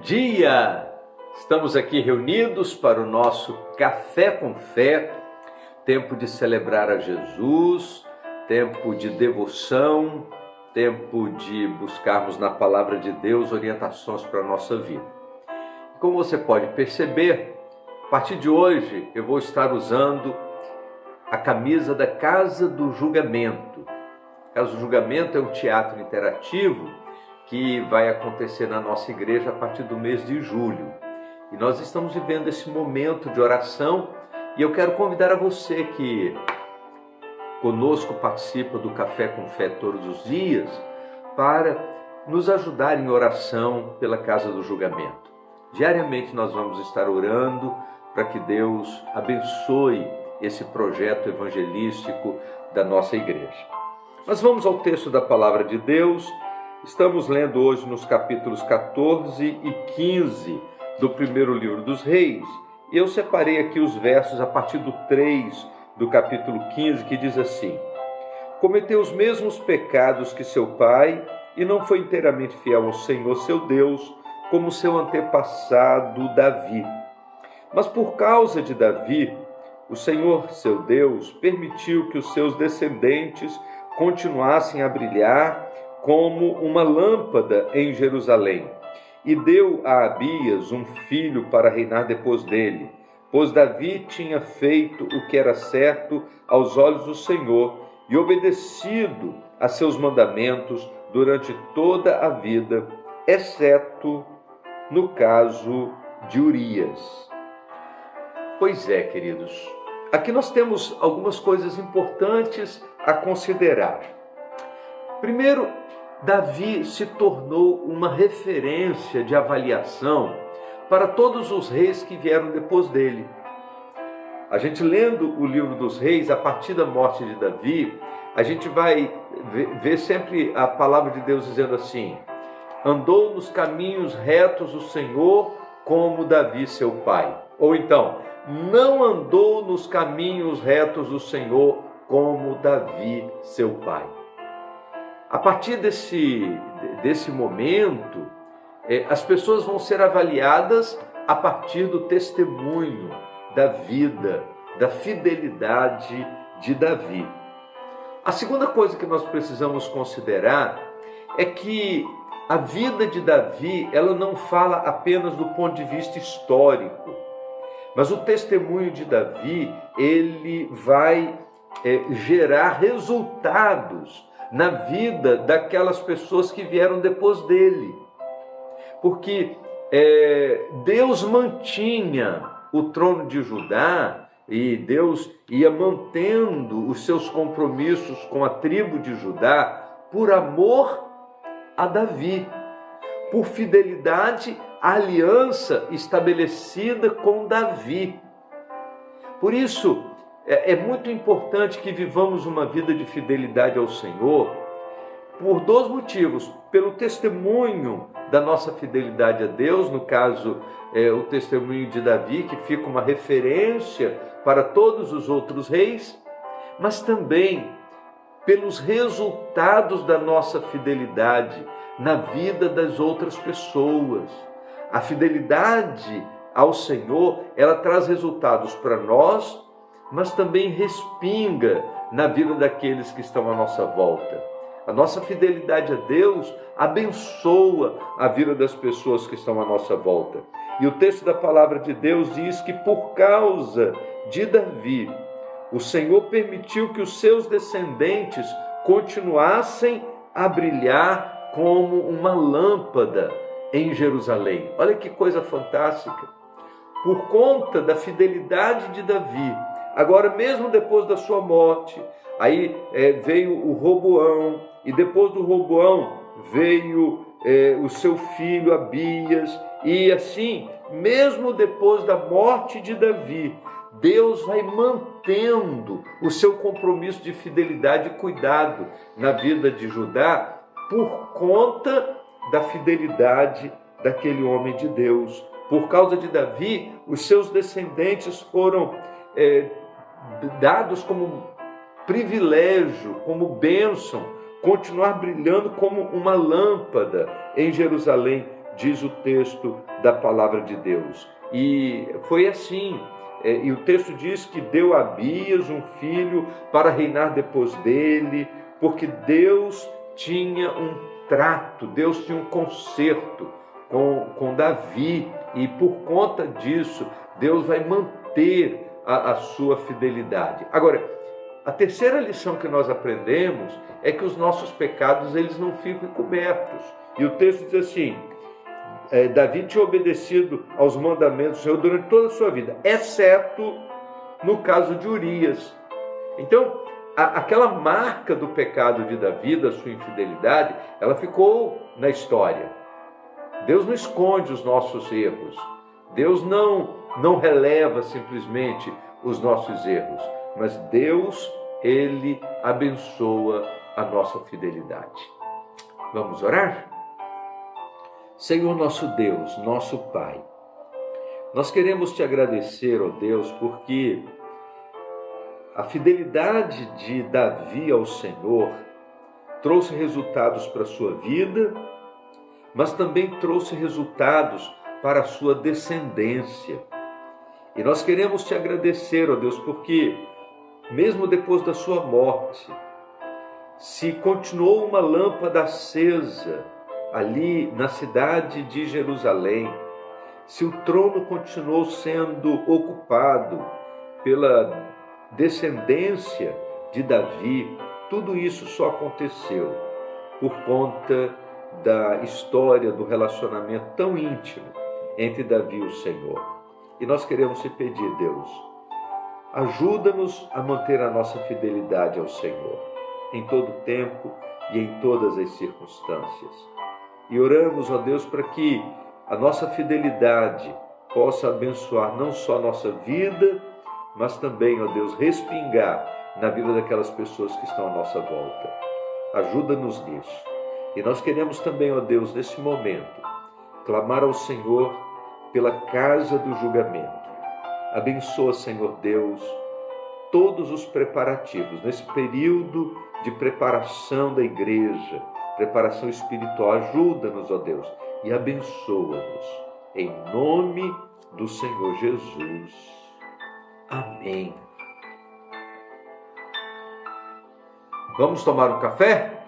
dia! Estamos aqui reunidos para o nosso Café com Fé, tempo de celebrar a Jesus, tempo de devoção, tempo de buscarmos na Palavra de Deus orientações para a nossa vida. Como você pode perceber, a partir de hoje eu vou estar usando a camisa da Casa do Julgamento. A Casa do Julgamento é um teatro interativo que vai acontecer na nossa igreja a partir do mês de julho. E nós estamos vivendo esse momento de oração e eu quero convidar a você que conosco participa do Café com Fé todos os dias para nos ajudar em oração pela Casa do Julgamento. Diariamente nós vamos estar orando para que Deus abençoe esse projeto evangelístico da nossa igreja. Mas vamos ao texto da Palavra de Deus. Estamos lendo hoje nos capítulos 14 e 15 do primeiro livro dos Reis. E eu separei aqui os versos a partir do 3 do capítulo 15, que diz assim: cometeu os mesmos pecados que seu pai e não foi inteiramente fiel ao Senhor seu Deus, como seu antepassado Davi. Mas por causa de Davi, o Senhor seu Deus permitiu que os seus descendentes continuassem a brilhar como uma lâmpada em Jerusalém, e deu a Abias um filho para reinar depois dele, pois Davi tinha feito o que era certo aos olhos do Senhor e obedecido a seus mandamentos durante toda a vida, exceto no caso de Urias. Pois é, queridos, aqui nós temos algumas coisas importantes a considerar. Primeiro, Davi se tornou uma referência de avaliação para todos os reis que vieram depois dele. A gente lendo o livro dos reis, a partir da morte de Davi, a gente vai ver sempre a palavra de Deus dizendo assim: andou nos caminhos retos o Senhor como Davi seu pai. Ou então, não andou nos caminhos retos do Senhor como Davi seu pai. A partir desse momento, as pessoas vão ser avaliadas a partir do testemunho, da vida, da fidelidade de Davi. A segunda coisa que nós precisamos considerar é que a vida de Davi, ela não fala apenas do ponto de vista histórico, mas o testemunho de Davi, ele vai gerar resultados na vida daquelas pessoas que vieram depois dele. Porque Deus mantinha o trono de Judá e Deus ia mantendo os seus compromissos com a tribo de Judá por amor a Davi, por fidelidade à aliança estabelecida com Davi. Por isso, é muito importante que vivamos uma vida de fidelidade ao Senhor por dois motivos. Pelo testemunho da nossa fidelidade a Deus, no caso, o testemunho de Davi, que fica uma referência para todos os outros reis, mas também pelos resultados da nossa fidelidade na vida das outras pessoas. A fidelidade ao Senhor, ela traz resultados para nós, mas também respinga na vida daqueles que estão à nossa volta. A nossa fidelidade a Deus abençoa a vida das pessoas que estão à nossa volta. E o texto da palavra de Deus diz que por causa de Davi, o Senhor permitiu que os seus descendentes continuassem a brilhar como uma lâmpada em Jerusalém. Olha que coisa fantástica! Por conta da fidelidade de Davi, agora mesmo depois da sua morte, aí veio o Roboão, e depois do Roboão veio o seu filho Abias, e assim, mesmo depois da morte de Davi, Deus vai mantendo o seu compromisso de fidelidade e cuidado na vida de Judá por conta da fidelidade daquele homem de Deus. Por causa de Davi, os seus descendentes foram dados como privilégio, como bênção, continuar brilhando como uma lâmpada em Jerusalém, diz o texto da palavra de Deus. E foi assim. E o texto diz que deu a Abias um filho para reinar depois dele, porque Deus tinha um trato, Deus tinha um concerto com Davi, e por conta disso, Deus vai manter a sua fidelidade. Agora, a terceira lição que nós aprendemos é que os nossos pecados eles não ficam encobertos. E o texto diz assim: Davi tinha obedecido aos mandamentos do Senhor durante toda a sua vida, exceto no caso de Urias. Então, aquela marca do pecado de Davi, da sua infidelidade, ela ficou na história. Deus não esconde os nossos erros. Deus não releva simplesmente os nossos erros. Mas Deus, Ele abençoa a nossa fidelidade. Vamos orar? Senhor nosso Deus, nosso Pai, nós queremos te agradecer, ó Deus, porque a fidelidade de Davi ao Senhor trouxe resultados para a sua vida, mas também trouxe resultados para a sua descendência. E nós queremos te agradecer, ó Deus, porque mesmo depois da sua morte, se continuou uma lâmpada acesa ali na cidade de Jerusalém, se o trono continuou sendo ocupado pela descendência de Davi, tudo isso só aconteceu por conta da história do relacionamento tão íntimo entre Davi e o Senhor. E nós queremos te pedir, Deus, ajuda-nos a manter a nossa fidelidade ao Senhor, em todo tempo e em todas as circunstâncias. E oramos, ó Deus, para que a nossa fidelidade possa abençoar não só a nossa vida, mas também, ó Deus, respingar na vida daquelas pessoas que estão à nossa volta. Ajuda-nos nisso. E nós queremos também, ó Deus, nesse momento, clamar ao Senhor pela casa do julgamento. Abençoa, Senhor Deus, todos os preparativos, nesse período de preparação da igreja, preparação espiritual. Ajuda-nos, ó Deus, e abençoa-nos. Em nome do Senhor Jesus. Amém. Vamos tomar um café?